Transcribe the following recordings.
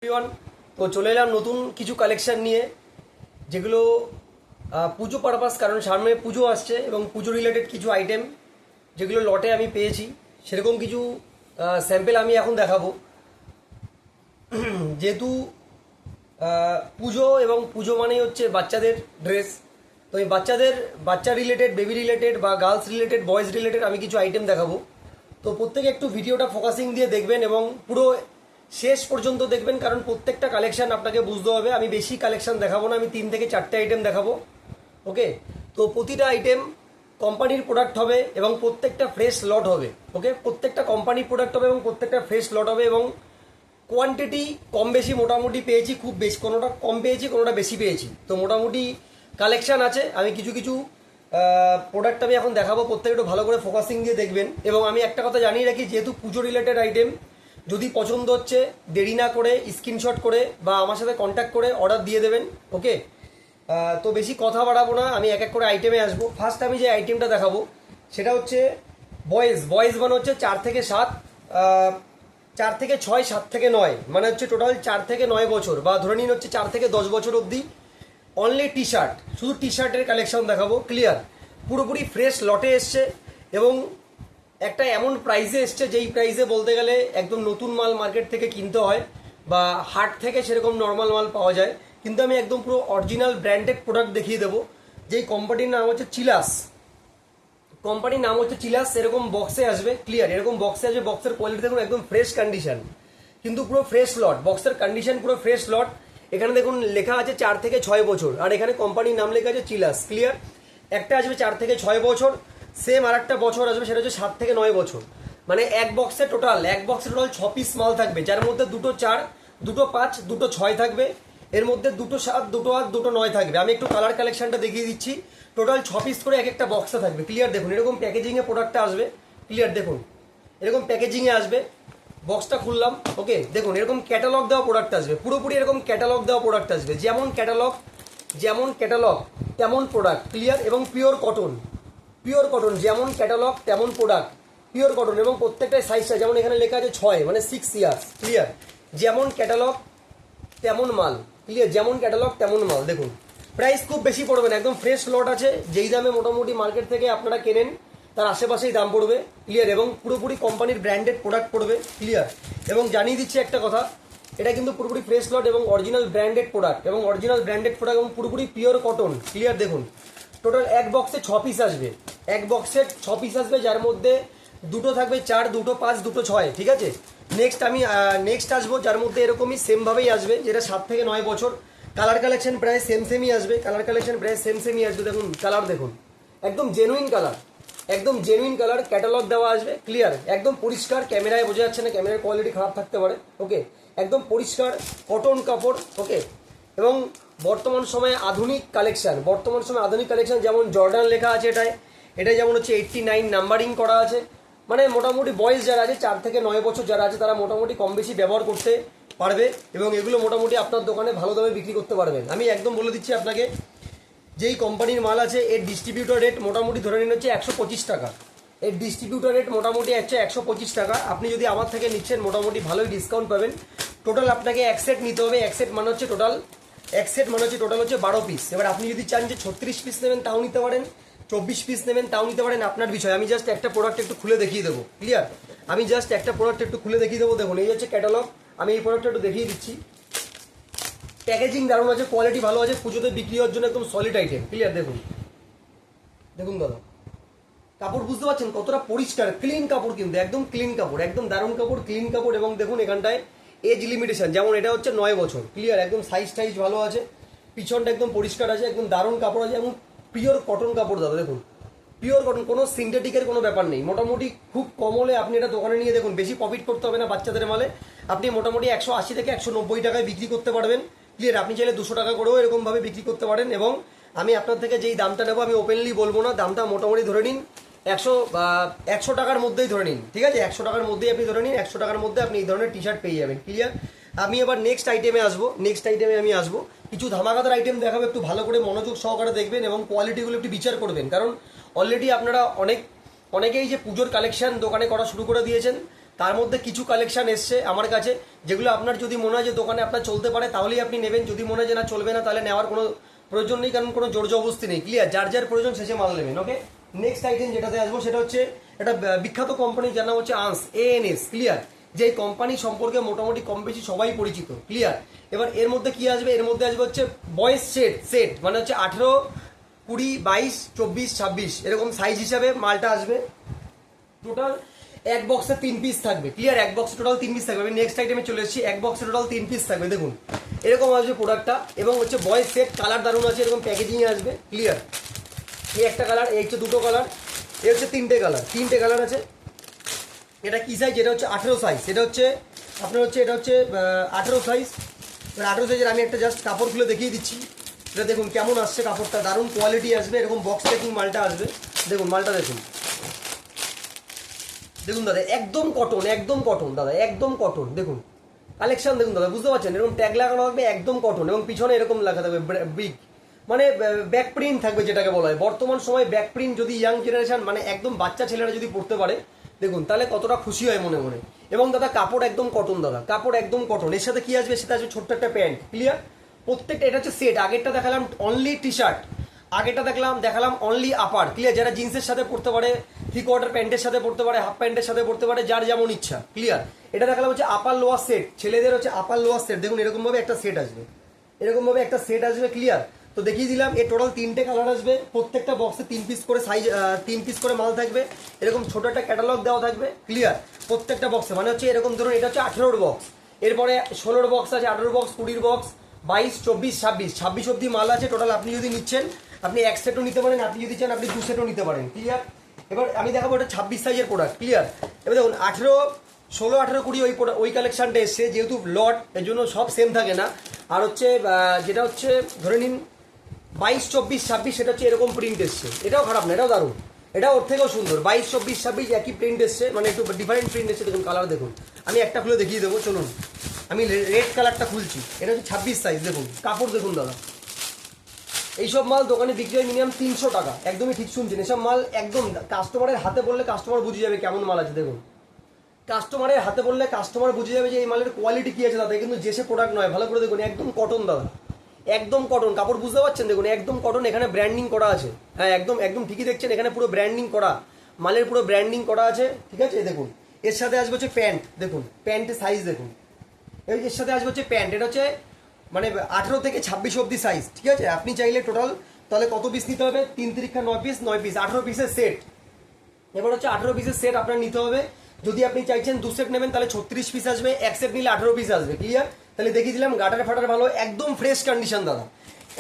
Everyone, তো চলে এলাম নতুন কিছু কালেকশন নিয়ে, যেগুলো পুজো পারপাস, কারণ সামনে পুজো আসছে এবং পুজো রিলেটেড কিছু আইটেম যেগুলো লটে আমি পেয়েছি, সেরকম কিছু স্যাম্পেল আমি এখন দেখাবো। যেহেতু পুজো এবং পুজো মানেই হচ্ছে বাচ্চাদের ড্রেস, তো এই বাচ্চা রিলেটেড, বেবি রিলেটেড বা গার্লস রিলেটেড, বয়েজ রিলেটেড আমি কিছু আইটেম দেখাবো। তো প্রত্যেকে একটু ভিডিওটা ফোকাসিং দিয়ে দেখবেন এবং পুরো শেষ পর্যন্ত দেখবেন, কারণ প্রত্যেকটা কালেকশন আপনাকে বুঝতে হবে। আমি বেশি কালেকশন দেখাবো না, আমি 3 থেকে 4টে আইটেম দেখাবো। ওকে, তো প্রতিটা আইটেম কোম্পানির প্রোডাক্ট হবে এবং প্রত্যেকটা ফ্রেশ লট হবে। ওকে, প্রত্যেকটা কোম্পানির প্রোডাক্ট হবে এবং প্রত্যেকটা ফ্রেশ লট হবে এবং কোয়ান্টিটি কম বেশি মোটামুটি পেয়েছি, খুব বেশি কোনোটা কম পেয়েছি, কোনোটা বেশি পেয়েছি। তো মোটামুটি কালেকশন আছে। আমি কিছু কিছু প্রোডাক্ট আমি এখন দেখাবো, প্রত্যেকে একটু ভালো করে ফোকাসিং দিয়ে দেখবেন। এবং আমি একটা কথা জানিয়ে রাখি, যেহেতু পুজো রিলেটেড আইটেম, যদি পছন্দ হচ্ছে দেরি না করে স্ক্রিনশট করে বা আমার সাথে কন্ট্যাক্ট করে অর্ডার দিয়ে দেবেন। ওকে, তো বেশি কথা বাড়াবো না, আমি এক এক করে আইটেমে আসবো। ফার্স্ট আমি যে আইটেমটা দেখাবো সেটা হচ্ছে বয়েজ মানে হচ্ছে 4 থেকে 7, 4 থেকে 6, 7 থেকে 9, মানে হচ্ছে টোটাল 4 থেকে 9 বছর, বা ধরে নিন হচ্ছে 4 থেকে 10 বছর অবধি। অনলি টি শার্ট, শুধু টি শার্টের কালেকশন দেখাবো। ক্লিয়ার, পুরোপুরি ফ্রেশ লটে এসছে এবং একটা এমন প্রাইসে এসছে যেই প্রাইসে বলতে গেলে একদম নতুন মাল মার্কেট থেকে কিনতে হয় বা হাট থেকে সেরকম নর্মাল মাল পাওয়া যায়, কিন্তু আমি একদম পুরো অরিজিনাল ব্র্যান্ডেড প্রোডাক্ট দেখিয়ে দেবো। যেই কোম্পানির নাম হচ্ছে চিলাস, এরকম বক্সে আসবে। ক্লিয়ার, এরকম বক্সে আসবে। বক্সের কোয়ালিটি দেখুন, একদম ফ্রেশ কন্ডিশন, কিন্তু পুরো ফ্রেশ লট। বক্সের কন্ডিশন পুরো ফ্রেশ লট। এখানে দেখুন লেখা আছে 4 থেকে 6 বছর, আর এখানে কোম্পানির নাম লেখা আছে চিলাস। ক্লিয়ার, একটা আসবে 4 থেকে 6 বছর, সেম আর একটা বছর আসবে সেটা হচ্ছে 7 থেকে 9 বছর। মানে এক বক্সে টোটাল 6 পিস মাল থাকবে, যার মধ্যে দুটো 4, দুটো 5, দুটো 6 থাকবে। এর মধ্যে দুটো 7, দুটো 8, দুটো 9 থাকবে। আমি একটু কালার কালেকশনটা দেখিয়ে দিচ্ছি। টোটাল 6 পিস করে এক একটা বক্সে থাকবে। ক্লিয়ার, দেখুন এরকম প্যাকেজিংয়ে প্রোডাক্টটা আসবে। ক্লিয়ার, দেখুন এরকম প্যাকেজিংয়ে আসবে। বক্সটা খুললাম। ওকে, দেখুন এরকম ক্যাটালগ দেওয়া প্রোডাক্ট আসবে, পুরোপুরি এরকম ক্যাটালগ দেওয়া প্রোডাক্ট আসবে। যেমন ক্যাটালগ তেমন প্রোডাক্ট। ক্লিয়ার, এবং পিওর কটন, যেমন ক্যাটালগ তেমন প্রোডাক্ট, পিওর কটন। এবং প্রত্যেকটাই সাইজটা, যেমন এখানে লেখা আছে 6, মানে 6 ইয়ার্স। ক্লিয়ার, যেমন ক্যাটালগ তেমন মাল। ক্লিয়ার, যেমন ক্যাটালগ তেমন মাল। দেখুন প্রাইস খুব বেশি পড়বে না, একদম ফ্রেশ লট আছে। যেই দামে মোটামুটি মার্কেট থেকে আপনারা কেনেন তার আশেপাশেই দাম পড়বে। ক্লিয়ার, এবং পুরোপুরি কোম্পানির ব্র্যান্ডেড প্রোডাক্ট পড়বে। ক্লিয়ার, এবং জানিয়ে দিচ্ছি একটা কথা, এটা কিন্তু পুরোপুরি ফ্রেশ লট এবং অরিজিনাল ব্র্যান্ডেড প্রোডাক্ট, এবং পুরোপুরি পিওর কটন। ক্লিয়ার, দেখুন টোটাল এক বক্সে 6 পিস আসবে, যার মধ্যে দুটো থাকবে 4, দুটো 5, দুটো 6। ঠিক আছে, নেক্সট আসবো, যার মধ্যে এরকমই সেমভাবেই আসবে, যেটা 7 থেকে 9 বছর। কালার কালেকশন প্রায় সেমই আসবে। দেখুন কালার, দেখুন একদম জেনুইন কালার, ক্যাটালগ দেওয়া আসবে। ক্লিয়ার, একদম পরিষ্কার, ক্যামেরায় বোঝা যাচ্ছে না, ক্যামেরার কোয়ালিটি খারাপ থাকতে পারে। ওকে, একদম পরিষ্কার কটন কাপড়। ওকে, এবং বর্তমান সময়ে আধুনিক কালেকশন, যেমন জর্ডান লেখা আছে এটা যেমন হচ্ছে 89 নাম্বারিং করা আছে। মানে মোটামুটি বয়স যারা আছে 4 থেকে 9 বছর যারা আছে, তারা মোটামুটি কম বেশি ব্যবহার করতে পারবে এবং এগুলো মোটামুটি আপনার দোকানে ভালো দামে বিক্রি করতে পারবেন। আমি একদম বলে দিচ্ছি আপনাকে, যেই কোম্পানির মাল আছে এর ডিস্ট্রিবিউটর রেট মোটামুটি ধরে নিন হচ্ছে 125 টাকা। আপনি যদি আমার থেকে নিচ্ছেন মোটামুটি ভালোই ডিসকাউন্ট পাবেন। টোটাল আপনাকে এক সেট নিতে হবে। এক সেট মানে হচ্ছে টোটাল 12 পিস। এবার আপনি যদি চান যে 36 পিস নেবেন তাও নিতে পারেন, 24 পিস নেবেন তাও নিতে পারেন, আপনার বিষয়। আমি জাস্ট একটা প্রোডাক্ট একটু খুলে দেখিয়ে দেবো। ক্লিয়ার, দেখুন এই হচ্ছে ক্যাটালগ। আমি এই প্রোডাক্টটা একটু দেখিয়ে দিচ্ছি। প্যাকেজিং দারুণ আছে, কোয়ালিটি ভালো আছে, পুজোতে বিক্রি হওয়ার জন্য একদম সলিড আইটেম। ক্লিয়ার, দেখুন দাদা কাপড় বুঝতে পারছেন কতটা পরিষ্কার, ক্লিন কাপড়, কিন্তু একদম ক্লিন কাপড়, একদম দারুণ কাপড়, ক্লিন কাপড়। এবং দেখুন এখানটায় এজ লিমিটেশন, যেমন এটা হচ্ছে 9 বছর। ক্লিয়ার, একদম সাইজ ভালো আছে, পিছনটা একদম পরিষ্কার আছে, একদম দারুণ কাপড় আছে এবং পিওর কটন কাপড় দাদা। দেখুন পিওর কটন, কোনো সিনথেটিকের কোনো ব্যাপার নেই। মোটামুটি খুব কম হলে আপনি এটা দোকানে নিয়ে দেখুন, বেশি প্রফিট করতে হবে না বাচ্চাদের মালে। আপনি মোটামুটি 180 থেকে 190 টাকায় বিক্রি করতে পারবেন। ক্লিয়ার, আপনি চাইলে 200 টাকা করেও এরকমভাবে বিক্রি করতে পারেন। এবং আমি আপনার থেকে যেই দামটা নেবো আমি ওপেনলি বলবো না, দামটা মোটামুটি ধরে নিন 100 টাকার মধ্যেই ধরে নিন। ঠিক আছে, 100 টাকার মধ্যেই আপনি ধরে নিন, 100 টাকার মধ্যে আপনি এই ধরনের টি শার্ট পেয়ে যাবেন। ক্লিয়ার, আমি এবার নেক্সট আইটেমে আসবো। কিছু ধামাকাদার আইটেম দেখাবো, একটু ভালো করে মনোযোগ সহকারে দেখবেন এবং কোয়ালিটিগুলো একটু বিচার করবেন। কারণ অলরেডি আপনারা অনেকেই যে পুজোর কালেকশন দোকানে করা শুরু করে দিয়েছেন, তার মধ্যে কিছু কালেকশন এসছে আমার কাছে, যেগুলো আপনার যদি মনে হয় যে দোকানে আপনার চলতে পারে তাহলেই আপনি নেবেন, যদি মনে হয় যে না চলবে না তাহলে নেওয়ার কোনো প্রয়োজন নেই, কারণ কোনো জোর জবরদস্তি নেই। ক্লিয়ার? যার যার প্রয়োজন শেষে মাল নেবেন। ওকে, নেক্সট আইটেম যেটাতে আসবো সেটা হচ্ছে একটা বিখ্যাত কোম্পানি, যার নাম হচ্ছে আন্স, ANS। ক্লিয়ার? যে কোম্পানি সম্পর্কে মোটামুটি কম বেশি সবাই পরিচিত। ক্লিয়ার? এবার এর মধ্যে কি আসবে, এর মধ্যে আসবে হচ্ছে বয়েস সেট, মানে হচ্ছে 18, 20, 22, 24, 26 এরকম সাইজ হিসাবে মালটা আসবে। টোটাল এক বক্সে 3 পিস থাকবে। ক্লিয়ার? এক বক্সে টোটাল 3 পিস থাকবে। আমি নেক্সট আইটেমে চলে এসেছি, এক বক্সে টোটাল 3 পিস থাকবে। দেখুন এরকম আসবে প্রোডাক্টটা, এবং হচ্ছে বয়েস সেট, কালার দারুণ আছে, এরকম প্যাকেজিং আসবে। ক্লিয়ার? এই একটা কালার, এই হচ্ছে দুটো কালার, এই হচ্ছে তিনটে কালার আছে। এটা কি সাইজ? এটা হচ্ছে 18 সাইজ। এটা হচ্ছে আপনার হচ্ছে, এটা হচ্ছে 18 সাইজ। 18 সাইজের আমি একটা জাস্ট কাপড় খুলে দেখিয়ে দিচ্ছি। এটা দেখুন কেমন আসছে কাপড়টা, দারুণ কোয়ালিটি আসবে, এরকম বক্স প্যাকিং মালটা আসবে। দেখুন মালটা দেখুন, দেখুন দাদা একদম কটন দাদা, একদম কটন। দেখুন কালেকশন দেখুন দাদা, বুঝতে পারছেন? এরকম ট্যাগ লাগানো থাকবে, একদম কটন, এবং পিছনে এরকম লেখা থাকবে বিগ, মানে ব্যাক প্রিন্ট থাকবে, যেটাকে বলা হয় বর্তমান সময় ব্যাক প্রিন্ট। যদি ইয়াং জেনারেশন মানে একদম বাচ্চা ছেলেরা যদি পড়তে পারে, দেখুন তাহলে কতটা খুশি হয় মনে মনে। এবং দাদা কাপড় একদম কটন, দাদা কাপড় একদম কটন। এর সাথে কি আসবে? এর সাথে আসবে ছোট্ট একটা প্যান্ট। ক্লিয়ার? প্রত্যেকটা, এটা হচ্ছে সেট। আগেরটা দেখালাম অনলি টি শার্ট, আগেটা দেখালাম অনলি আপার। ক্লিয়ার? যারা জিন্সের সাথে পড়তে পারে, 3/4 প্যান্টের সাথে পড়তে পারে, হাফ প্যান্টের সাথে পড়তে পারে, যার যেমন ইচ্ছা। ক্লিয়ার? এটা দেখালাম হচ্ছে আপার লোয়ার সেট, ছেলেদের হচ্ছে আপার লোয়ার সেট। দেখুন এরকমভাবে একটা সেট আসবে, এরকমভাবে একটা সেট আসবে। ক্লিয়ার? তো দেখিয়ে দিলাম। এর টোটাল 3টে কালার আসবে, প্রত্যেকটা বক্সে 3 পিস করে সাইজ, 3 পিস করে মাল থাকবে, এরকম ছোট একটা ক্যাটালগ দেওয়া থাকবে। ক্লিয়ার? প্রত্যেকটা বক্সে, মানে হচ্ছে এরকম ধরুন এটা হচ্ছে 18 বক্স, এরপরে 16 বক্স আছে, 18 বক্স, 20 বক্স, 22, 24, 26 অব্দি মাল আছে টোটাল। আপনি যদি নিচ্ছেন, আপনি এক সেটও নিতে পারেন, আপনি যদি চান আপনি 2 সেটও নিতে পারেন। ক্লিয়ার? এবার আমি দেখাবো এটা 26 সাইজের প্রোডাক্ট। ক্লিয়ার? এবার দেখুন 18, 16, 18, 20 ওই কালেকশনটা এসছে, যেহেতু লট এর জন্য সব সেম থাকে না। আর হচ্ছে যেটা হচ্ছে ধরে নিন 22, 24, 26 সেটা হচ্ছে এরকম প্রিন্ট এসছে, এটাও খারাপ না, এটাও দারুণ, এটা ওর থেকেও সুন্দর। 22, 24, 26 একই প্রিন্ট এসছে, মানে একটু ডিফারেন্ট প্রিন্ট এসছে। দেখুন কালার দেখুন, আমি একটা খুলে দেখিয়ে দেবো, চলুন। আমি রেড কালারটা খুলছি, এটা হচ্ছে 26 সাইজ। দেখুন কাপড় দেখুন দাদা, এইসব মাল দোকানে বিক্রি হয় মিনিমাম 300 টাকা। একদমই ঠিক শুনছেন, এসব মাল একদম কাস্টমারের হাতে বললে কাস্টমার বুঝে যাবে কেমন মাল আছে। দেখুন কাস্টমারের হাতে বললে কাস্টমার বুঝে যাবে যে এই মালের কোয়ালিটি কি আছে দাদা, কিন্তু যেসে প্রোডাক্ট নয়। ভালো করে দেখুন, একদম কটন দাদা, একদম কটন কাপড়, বুঝতে পারছেন? দেখুন একদম কটন, এখানে ব্র্যান্ডিং করা আছে। হ্যাঁ একদম একদম ঠিকই দেখছেন, এখানে পুরো ব্র্যান্ডিং করা, মালের পুরো ব্র্যান্ডিং করা আছে। ঠিক আছে? দেখুন এর সাথে আসবে হচ্ছে প্যান্ট, দেখুন প্যান্টের সাইজ দেখুন, এর সাথে আসবে হচ্ছে প্যান্ট। এটা হচ্ছে মানে 18 থেকে 26 অব্দি সাইজ। ঠিক আছে? আপনি চাইলে টোটাল তাহলে কত পিস নিতে হবে? 3 3 9 পিস, 9 পিস, 18 পিসের সেট। এবার হচ্ছে 18 পিসের সেট আপনার নিতে হবে। যদি আপনি চাইছেন 2 সেট নেবেন তাহলে 36 পিস আসবে, এক সেট নিলে 18 পিস আসবে। ক্লিয়ার? তাহলে দেখিয়ে দিলাম, গাটার ফাটার ভালো, একদম ফ্রেশ কন্ডিশন দাদা,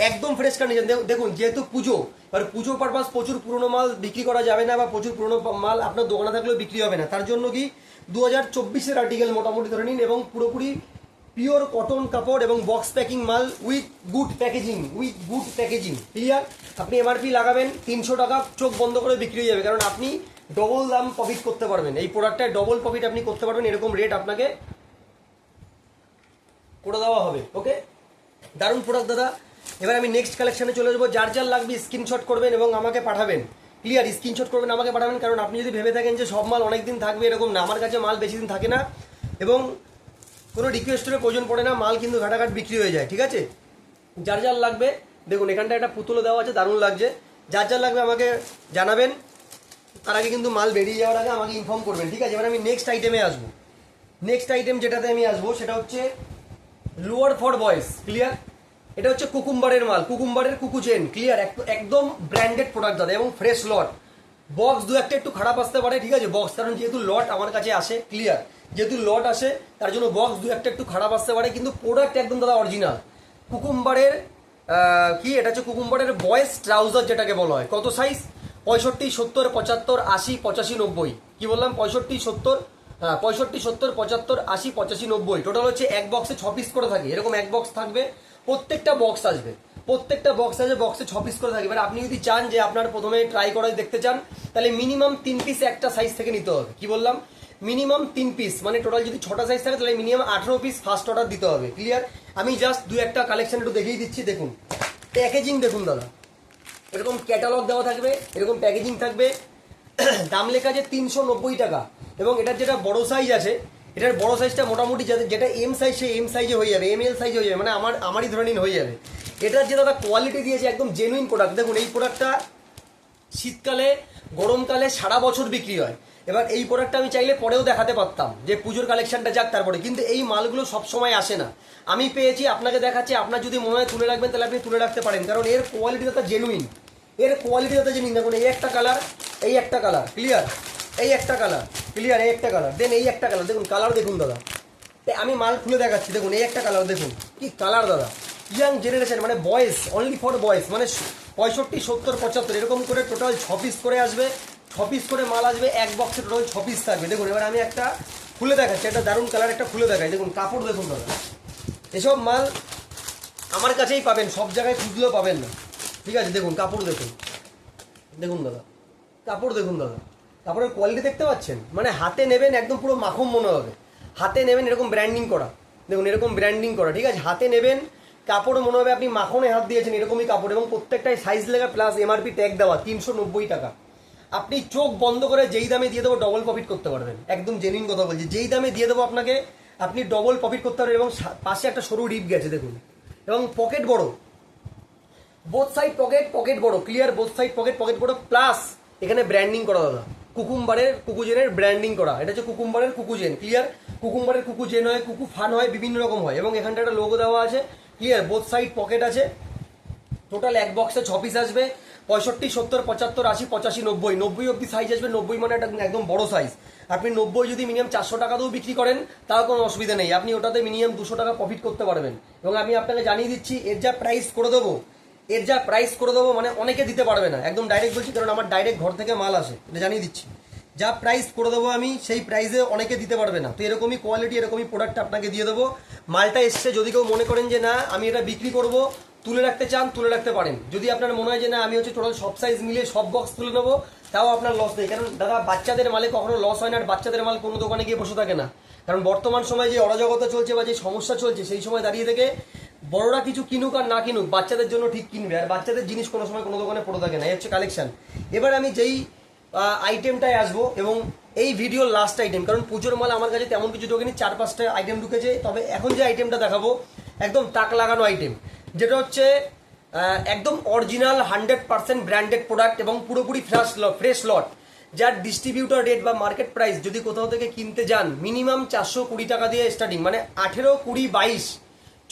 একদম ফ্রেশ কন্ডিশন। দেখুন যেহেতু পুজো, এবার পুজো পারপাস প্রচুর পুরনো মাল বিক্রি করা যাবে না, বা প্রচুর পুরনো মাল আপনার দোকানে থাকলেও বিক্রি হবে না। তার জন্য কি 2024-এর আর্টিকেল মোটামুটি ধরে নিন, এবং পুরোপুরি পিওর কটন কাপড় এবং বক্স প্যাকিং মাল উইথ গুড প্যাকেজিং। ক্লিয়ার? আপনি এমআরপি লাগাবেন 300 টাকা, চোখ বন্ধ করে বিক্রি হয়ে যাবে, কারণ আপনি ডবল দাম প্রফিট করতে পারবেন, এই প্রোডাক্টটায় ডবল প্রফিট আপনি করতে পারবেন, এরকম রেট আপনাকে করে দেওয়া হবে। ওকে, দারুণ প্রোডাক্ট দাদা। এবার আমি নেক্সট কালেকশনে চলে যাবো। যার যার লাগবে স্ক্রিনশট করবেন এবং আমাকে পাঠাবেন। ক্লিয়ার? স্ক্রিনশট করবেন, আমাকে পাঠাবেন, কারণ আপনি যদি ভেবে থাকেন যে সব মাল অনেক দিন থাকবে, এরকম না, আমার কাছে মাল বেশি দিন থাকে না, এবং কোনো রিকোয়েস্টের প্রয়োজন পড়ে না, মাল কিন্তু ঘাটাঘাট বিক্রি হয়ে যায়। ঠিক আছে? যার যার লাগবে, দেখুন এখানটা একটা পুতুলও দেওয়া আছে, দারুণ লাগছে। যার যার লাগবে আমাকে জানাবেন, তার আগে কিন্তু মাল বেরিয়ে যাওয়ার আগে আমাকে ইনফর্ম করবেন। ঠিক আছে? এবার আমি নেক্সট আইটেমে আসবো। নেক্সট আইটেম যেটাতে আমি আসবো সেটা হচ্ছে লোয়ার ফর বয়েজ। ক্লিয়ার? এটা হচ্ছে কুকুম্বারের মাল, কুকুম্বারের কুকু চেন। ক্লিয়ার? একদম ব্র্যান্ডেড প্রোডাক্ট দাদা, এবং ফ্রেশ লট। বক্স দু একটা একটু খারাপ আসতে পারে, ঠিক আছে বক্স, কারণ যেহেতু লট আমার কাছে আসে। ক্লিয়ার? যেহেতু লট আসে তার জন্য বক্স দু একটা একটু খারাপ আসতে পারে, কিন্তু প্রোডাক্ট একদম দাদা অরিজিনাল। কুকুম্বারের কি, এটা হচ্ছে কুকুম্বারের বয়েজ ট্রাউজার, যেটাকে বলা হয়। কত সাইজ? 65, 70, 75, 80, 85, 90। কি বললাম? 65, 70, হ্যাঁ 65, 70, 75, 80, 85, 90। টোটাল হচ্ছে এক বক্সে 6 পিস করে থাকে, এরকম এক বক্স থাকবে, প্রত্যেকটা বক্স আসবে, প্রত্যেকটা বক্স আছে, বক্সে 6 পিস করে থাকে। এবার আপনি যদি চান যে আপনার প্রথমে ট্রাই করে দেখতে চান, তাহলে মিনিমাম 3 পিস একটা সাইজ থেকে নিতে হবে। কি বললাম? মিনিমাম 3 পিস, মানে টোটাল যদি 6টা সাইজ থাকে তাহলে মিনিমাম 18 পিস ফার্স্ট অর্ডার দিতে হবে। ক্লিয়ার? আমি জাস্ট দু একটা কালেকশন একটু দেখিয়ে দিচ্ছি। দেখুন প্যাকেজিং দেখুন দাদা, এরকম ক্যাটালগ দেওয়া থাকবে, এরকম প্যাকেজিং থাকবে, দাম লেখা আছে 390 টাকা। এবং এটার যেটা বড় সাইজ আছে, এটার বড় সাইজটা মোটামুটি যেটা এম সাইজ সে এম সাইজে হয়ে যাবে, ML সাইজে হয়ে যাবে, মানে আমারই ধরে নিন হয়ে যাবে। এটার যে দাদা কোয়ালিটি দিয়েছে একদম জেনুইন প্রোডাক্ট। দেখুন এই প্রোডাক্টটা শীতকালে গরমকালে সারা বছর বিক্রি হয়। এবার এই প্রোডাক্টটা আমি চাইলে পরেও দেখাতে পারতাম যে পুজোর কালেকশনটা যাক তারপরে, কিন্তু এই মালগুলো সবসময় আসে না। আমি পেয়েছি, আপনাকে দেখাচ্ছি, আপনার যদি মনে হয় তুলে রাখবেন তাহলে আপনি তুলে রাখতে পারেন, কারণ এর কোয়ালিটিটা জেনুইন। এর কোয়ালিটিটা জেনুইন। দেখুন এই একটা কালার, এই একটা কালার ক্লিয়ার, এই একটা কালার ক্লিয়ার, এই একটা কালার, দেন এই একটা কালার। দেখুন কালার দেখুন দাদা, আমি মাল খুলে দেখাচ্ছি। দেখুন এই একটা কালার, দেখুন কি কালার দাদা। ইয়াং জেনারেশন মানে বয়েস, অনলি ফর বয়েস, মানে 65, 70, 75 এরকম করে টোটাল 6 পিস করে আসবে। 6 পিস করে মাল আসবে, এক বক্সে টোটাল 6 পিস থাকবে। দেখুন এবার আমি একটা খুলে দেখাচ্ছি, একটা দারুণ কালার একটা খুলে দেখাই। দেখুন কাপড় দেখুন দাদা, এসব মাল আমার কাছেই পাবেন, সব জায়গায় খুঁজলেও পাবেন না, ঠিক আছে। দেখুন কাপড় দেখুন, দেখুন দাদা কাপড় দেখুন দাদা, কাপড়ের কোয়ালিটি দেখতে পাচ্ছেন, মানে হাতে নেবেন একদম পুরো মাখন মনে হবে। হাতে নেবেন এরকম ব্র্যান্ডিং করা, দেখুন এরকম ব্র্যান্ডিং করা, ঠিক আছে। হাতে নেবেন কাপড় মনে হবে আপনি মাখনে হাত দিয়েছেন, এরকমই কাপড়। এবং প্রত্যেকটাই সাইজ লেখা প্লাস MRP ট্যাগ দেওয়া, 390 টাকা। আপনি চোখ বন্ধ করে যেই দামে দিয়ে দেবো ডবল প্রফিট করতে পারবেন, একদম জেনুইন কথা বলছি। যেই দামে দিয়ে দেবো আপনাকে, আপনি ডবল প্রফিট করতে পারবেন। এবং পাশে একটা সরু রিপ গেছে দেখুন, এবং পকেট বড়, বোথ সাইড পকেট বড় ক্লিয়ার, বোথ সাইড পকেট বড়, প্লাস এখানে ব্র্যান্ডিং করা দাদা, কুকুজেনের ব্র্যান্ডিং করা। এটা হচ্ছে কুকুম্বারের কুকুজেন ক্লিয়ার, কুকুম্বারের কুকুজেন হয়, কুকু ফান হয়, বিভিন্ন রকম হয়। এবং এখানটা একটা লোগো দেওয়া আছে ক্লিয়ার, বোথ সাইড পকেট আছে। টোটাল এক বক্সে 6 পিস আসবে। 65, 70, 75, 80, 85, 90, 90 অব্দি সাইজ আসবে। 90 মানে একটা একদম বড় সাইজ। আপনি 90 যদি মিনিমাম 400 টাকাতেও বিক্রি করেন তাও কোনো অসুবিধা নেই, আপনি ওটাতে মিনিমাম 200 টাকা প্রফিট করতে পারবেন। এবং আমি আপনাকে জানিয়ে দিচ্ছি এর যা প্রাইস করে দেবো, মানে অনেকে দিতে পারবে না, একদম ডাইরেক্ট বলছি, কারণ আমার ডাইরেক্ট ঘর থেকে মাল আসে, এটা জানিয়ে দিচ্ছি। যা প্রাইস করে দেবো আমি, সেই প্রাইসে অনেকে দিতে পারবে না। তো এরকমই কোয়ালিটি, এরকমই প্রোডাক্ট আপনাকে দিয়ে দেবো। মালটা এসছে, যদি কেউ মনে করেন যে না আমি এটা বিক্রি করব, তুলে রাখতে চান, তুলে রাখতে পারেন। যদি আপনার মনে হয় যে না আমি হচ্ছে টোটাল সব সাইজ মিলিয়ে সব বক্স তুলে নেবো, তাও আপনার লস নেই। কারণ দাদা বাচ্চাদের মালে কখনো লস হয় না, আর বাচ্চাদের মাল কোনো দোকানে গিয়ে বসে থাকে না। কারণ বর্তমান সময়ে যে অরাজকতা চলছে বা যে সমস্যা চলছে, সেই সময় দাঁড়িয়ে থেকে বড়রা কিছু কিনুক আর না কিনুক, বাচ্চাদের জন্য ঠিক কিনবে। আর বাচ্চাদের জিনিস কোনো সময় কোনো দোকানে পড়ে থাকে না। এই হচ্ছে কালেকশন। এবার আমি যেই আইটেমটায় আসবো, এবং এই ভিডিওর লাস্ট আইটেম, কারণ পুজোর মাল আমার কাছে তেমন কিছু ঢোকেনি, 4-5টা আইটেম ঢুকেছে। তবে এখন যে আইটেমটা দেখাবো একদম টাক লাগানো আইটেম, যেটা হচ্ছে একদম অরিজিনাল 100% ব্র্যান্ডেড প্রোডাক্ট এবং পুরোপুরি ফ্রেশ লট, যার ডিস্ট্রিবিউটর রেট বা মার্কেট প্রাইস যদি কোথাও থেকে কিনতে যান মিনিমাম 420 টাকা দিয়ে স্টার্টিং, মানে 18, 20, 22,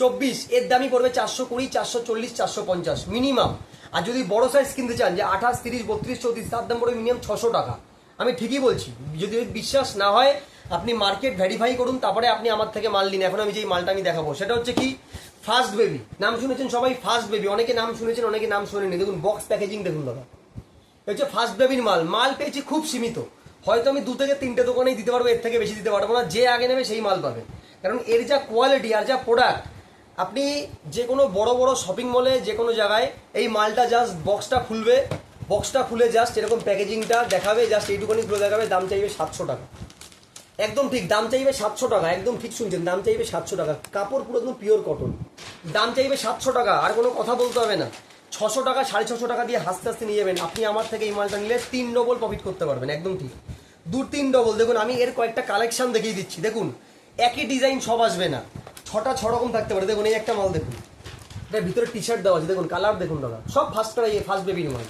24 এর দামই পড়বে 420, 440, 450 মিনিমাম। আর যদি বড় সাইজ কিনতে চান যে 28, 30, 32, 34, তার দাম পড়বে মিনিমাম 600 টাকা। আমি ঠিকই বলছি, যদি বিশ্বাস না হয় আপনি মার্কেট ভেরিফাই করুন, তারপরে আপনি আমার থেকে মাল নিন। এখন আমি যেই মালটা আমি দেখাবো সেটা হচ্ছে কি, ফার্স্ট বেবি। নাম শুনেছেন সবাই ফার্স্ট বেবি, অনেকে নাম শুনেছেন, অনেকে নাম শুনেনি। দেখুন বক্স প্যাকেজিং দেখুন দাদা, হচ্ছে ফার্স্ট বেবির মাল পেয়েছি খুব সীমিত। হয়তো আমি 2 থেকে 3টে দোকানেই দিতে পারবো, এর থেকে বেশি দিতে পারবো না। যে আগে নেবে সেই মাল পাবে, কারণ এর যা কোয়ালিটি আর যা প্রোডাক্ট, আপনি যে কোনো বড় বড় শপিং মলে যে কোনো জায়গায় এই মালটা জাস্ট বক্সটা খুলে জাস্ট এরকম প্যাকেজিংটা দেখাবে, জাস্ট এইটুকুনি খুলে দেখাবে, দাম চাইবে 700 টাকা। একদম ঠিক, দাম চাইবে 700 টাকা, একদম ঠিক শুনছেন, দাম চাইবে 700 টাকা। কাপড় পুরো একদম পিওর কটন, দাম চাইবে 700 টাকা। আর কোনো কথা বলতে হবে না, 600 টাকা 650 টাকা দিয়ে হাসতে হাসতে নিয়ে যাবেন। আপনি আমার থেকে এই মালটা নিলে 3 ডবল প্রফিট করতে পারবেন, একদম ঠিক, 2-3 ডবল। দেখুন আমি এর কয়েকটা কালেকশন দেখিয়ে দিচ্ছি। দেখুন একই ডিজাইন সব আসবে না, 6 রকম থাকতে পারে। দেখুন এই একটা মাল দেখুন, এটার ভিতরে টি শার্ট দেওয়া আছে, দেখুন কালার দেখুন দাদা, সব ফার্স্ট বেবির মাল,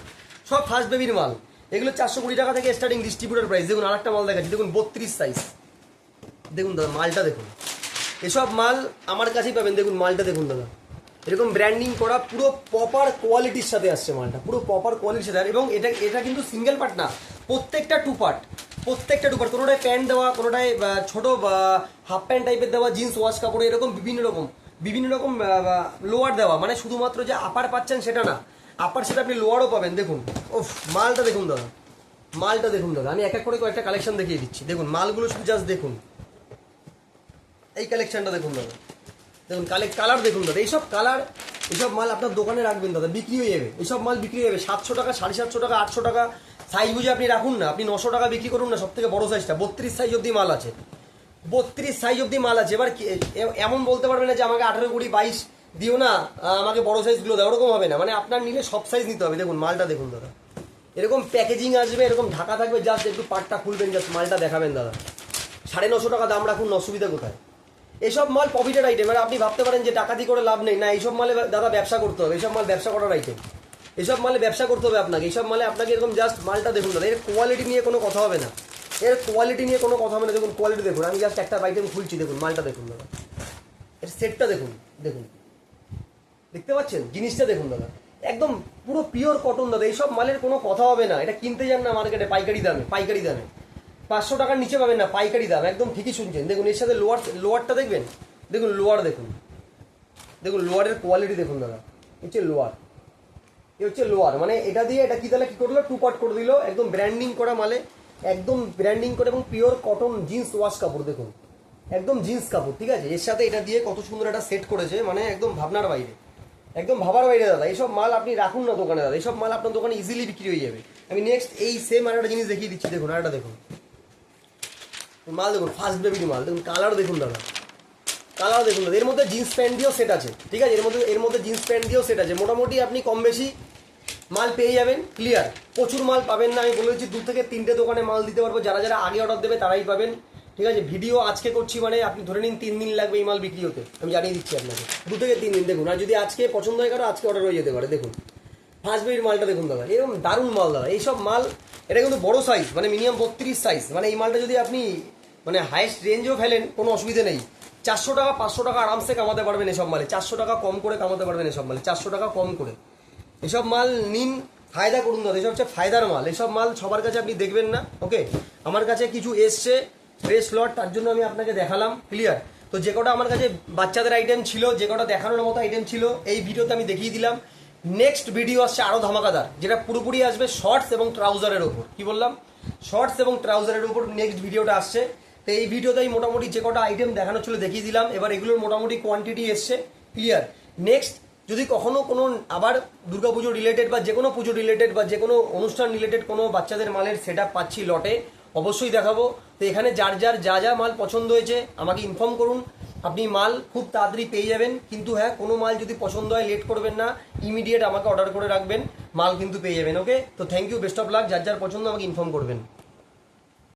সব ফার্স্ট বেবির মাল। এগুলো 420 টাকা থেকে স্টার্টিং ডিস্ট্রিবিউটর প্রাইস। দেখুন আরেকটা মাল দেখাচ্ছি, দেখুন 32 সাইজ, দেখুন দাদা মালটা দেখুন, এসব মাল আমার কাছেই পাবেন। দেখুন মালটা দেখুন দাদা, এরকম ব্র্যান্ডিং করা, পুরো প্রপার কোয়ালিটির সাথে আসছে মালটা, পুরো প্রপার কোয়ালিটির সাথে। এবং এটা কিন্তু সিঙ্গেল পার্ট না, প্রত্যেকটা টু পার্ট, কোনোটায় প্যান্ট দেওয়া, কোনোটায় ছোট হাফ প্যান্ট টাইপের দেওয়া, জিন্স ওয়াশ কাপড়, এরকম বিভিন্ন রকম লোয়ার দেওয়া। মানে শুধুমাত্র যে আপার পাচ্ছেন সেটা না, আপার সেটা আপনি লোয়ারও পাবেন। দেখুন ওফ মালটা দেখুন দাদা, আমি এক এক করে কয়েকটা কালেকশন দেখিয়ে দিচ্ছি। দেখুন মালগুলো শুধু জাস্ট দেখুন, এই কালেকশনটা দেখুন দাদা, দেখুন কালার দেখুন দাদা, এইসব মাল আপনার দোকানে রাখবেন দাদা, বিক্রি হয়ে যাবে। এইসব মাল বিক্রি হয়ে যাবে 700 টাকা, 750 টাকা, 800 টাকা সাইজ বুঝে আপনি রাখুন না, আপনি 900 টাকা বিক্রি করুন না। সব থেকে বড় সাইজটা 32 সাইজ অব্দি মাল আছে, 32 সাইজ অব্দি মাল আছে। এবার এমন বলতে পারবেন না যে আমাকে 18, 20, 22 দিও না, আমাকে বড় সাইজগুলো দাও, ওরকম হবে না। মানে আপনার নিলে সব সাইজ নিতে হবে। দেখুন মালটা দেখুন দাদা, এরকম প্যাকেজিং আসবে, এরকম ঢাকা থাকবে, জাস্ট একটু পাটটা খুলবেন, জাস্ট মালটা দেখাবেন দাদা। 950 টাকা দাম রাখুন, অসুবিধা কোথায়? এসব মাল প্রফিটেড আইটেম। আর আপনি ভাবতে পারেন যে ডাকাতি করে লাভ নেই, না, এইসব মালে দাদা ব্যবসা করতে হবে, এইসব মাল ব্যবসা করার আইটেম, এইসব মালে ব্যবসা করতে হবে আপনাকে। এইসব মালে আপনাকে এরকম জাস্ট মালটা দেখুন দাদা, এর কোয়ালিটি নিয়ে কোনো কথা হবে না, এর কোয়ালিটি নিয়ে কোনো কথা হবে না। দেখুন কোয়ালিটি দেখুন, আমি জাস্ট একটা আইটেম খুলছি, দেখুন মালটা দেখুন দাদা, এর সেটটা দেখুন, দেখুন দেখতে পাচ্ছেন জিনিসটা দেখুন দাদা, একদম পুরো পিওর কটন দাদা। এইসব মালের কোনো কথা হবে না, এটা কিনতে যান না মার্কেটে পাইকারি দামে, পাইকারি দামে 500 টাকার নিচে পাবেন না, পাইকারি দাম, একদম ঠিকই শুনছেন। দেখুন এর সাথে লোয়ারটা দেখবেন, দেখুন লোয়ার দেখুন, দেখুন লোয়ারের কোয়ালিটি দেখুন দাদা, হচ্ছে লোয়ার, এ হচ্ছে লোয়ার, মানে এটা দিয়ে এটা কি তাহলে কি করলো, 2 পার্ট করে দিল, একদম ব্র্যান্ডিং করা মালে, একদম ব্র্যান্ডিং করে, এবং পিওর কটন জিন্স ওয়াশ কাপড় দেখুন, একদম জিন্স কাপড়, ঠিক আছে। এর সাথে এটা দিয়ে কত সুন্দর একটা সেট করেছে, মানে একদম ভাবনার বাইরে, একদম ভাবার বাইরে দাদা। এইসব মাল আপনি রাখুন না দোকানে দাদা, এইসব মাল আপনার দোকানে ইজিলি বিক্রি হয়ে যাবে। আমি নেক্সট এই সেম আর একটা জিনিস দেখিয়ে দিচ্ছি, দেখুন আর একটা দেখুন মাল, দেখুন ফার্স্ট বেবির মাল, দেখুন কালার দেখুন দাদা, কালার দেখুন দাদা। এর মধ্যে জিন্স প্যান্ট দিয়েও সেট আছে, ঠিক আছে, এর মধ্যে জিন্স প্যান্ট দিয়েও সেট আছে। মোটামুটি আপনি কম বেশি মাল পেয়ে যাবেন, ক্লিয়ার। প্রচুর মাল পাবেন না, আমি বলে দিচ্ছি 2 থেকে 3টে দোকানে মাল দিতে পারবো, যারা যারা আগে অর্ডার দেবে তারাই পাবেন, ঠিক আছে। ভিডিও আজকে করছি মানে আপনি ধরে নিন 3 দিন লাগবে এই মাল বিক্রি হতে, আমি জানিয়ে দিচ্ছি আপনাকে, 2 থেকে 3 দিন। দেখুন আর যদি আজকে পছন্দ হয়ে কারো, আজকে অর্ডার হয়ে যেতে পারে। দেখুন ফার্স্ট বেবির মালটা দেখুন দাদা, এরকম দারুণ মাল দাদা। এইসব মাল এটা কিন্তু বড় সাইজ, মানে মিনিমাম 32 সাইজ, মানে এই মালটা যদি আপনি মানে হাইস্ট রেঞ্জেও ফেলেন কোনো অসুবিধা নেই। 400 টাকা 500 টাকা আরামসে কামাতে পারবেন এসব মালে, 400 টাকা কম করে কামাতে পারবেন এসব মালে, 400 টাকা কম করে। এসব মাল নিন, ফায়দা করুন দাদা, এসব হচ্ছে ফায়দার মাল। এসব মাল সবার কাছে আপনি দেখবেন না, ওকে। আমার কাছে কিছু এসছে ফ্রেশ লট, তার জন্য আমি আপনাকে দেখালাম, ক্লিয়ার। তো যে কটা আমার কাছে বাচ্চাদের আইটেম ছিল, যে কটা দেখানোর মতো আইটেম ছিল, এই ভিডিওতে আমি দেখিয়ে দিলাম। নেক্সট ভিডিও আসছে আরও ধামাকাদার, যেটা পুরোপুরি আসবে শর্টস এবং ট্রাউজারের ওপর। কি বললাম? শর্টস এবং ট্রাউজারের উপর নেক্সট ভিডিওটা আসছে। তো এই ভিডিওতে আমি মোটামুটি যে কটা আইটেম দেখানো ছিল দেখিয়ে দিলাম, এবার এগুলোর মোটামুটি কোয়ান্টিটি এসছে, ক্লিয়ার। নেক্সট যদি কখনো কোনো আবার দুর্গাপুজো রিলেটেড বা যে কোনো পুজো রিলেটেড বা যে কোনো অনুষ্ঠান রিলেটেড কোনো বাচ্চাদের মালের সেট আপ পাচ্ছি লটে, অবশ্যই দেখাবো। তো এখানে যার যার যা যা মাল পছন্দ হয়েছে আমাকে ইনফর্ম করুন, আপনি মাল খুব তাড়াতাড়ি পেয়ে যাবেন। কিন্তু হ্যাঁ, কোনো মাল যদি পছন্দ হয় লেট করবেন না, ইমিডিয়েট আমাকে অর্ডার করে রাখবেন, মাল কিন্তু পেয়ে যাবেন, ওকে। তো thank you, best of luck, যার যার পছন্দ আমাকে ইনফর্ম করবেন।